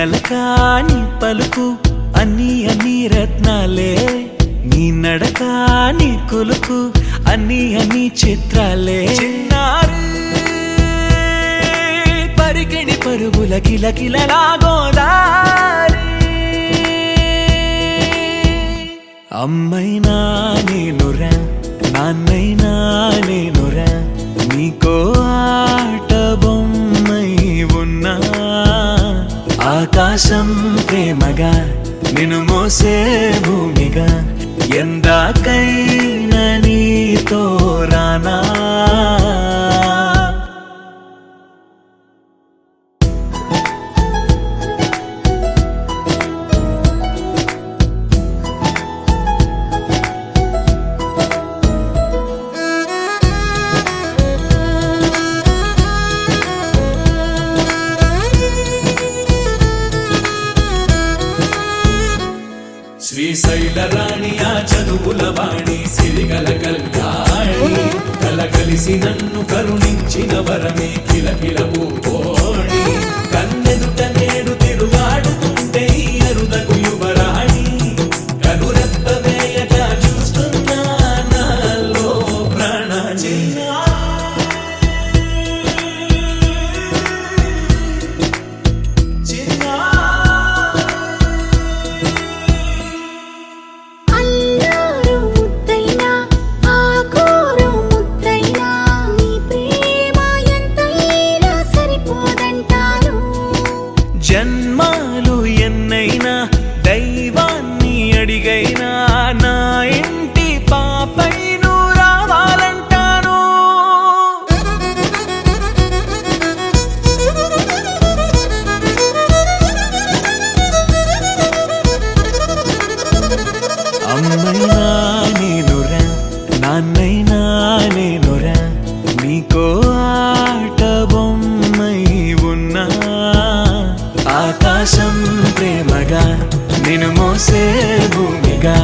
అలకా నీ పలుకు అన్ని రత్నాలే, నీ నడక నీ కొలుకు అన్ని చిత్రాలే. చిన్నారి పరికిణి పరుగుల కిలకిలలా గోదారి, అమ్మైనా నేనురా నాన్నైనా నేనురా, నీకో ఆట బొమ్మై ఉన్నా. ఆకాశం ప్రేమగా నిన్ను మోసే భూమిగా, ఎందాకైనా నీతో రానా. శ్రీశైల రాణి ఆ చదువుల వాణి, సిరిగల కళ్యాణి, కలగలిసి నన్ను కరుణించిన వరమే కిలకిల పూకోణి. కన్నెదుట నేడు తిరుగాడుతుంటే అరుదకు యువరాణి, కనురెప్ప వేయక చూస్తున్నా నాలో ప్రాణ. జన్మాలు ఎన్నైనా దైవాన్ని అడిగైనా, నా ఇంటి పాపై నువ్వు రావాలంటాను. అమ్మైనా నేనురా నాన్నైనా నేనురా, నీకో ఆట బొమ్మై ఉన్నా. ఆకాశం ప్రేమగా నిన్ను మోసే భూమిగా,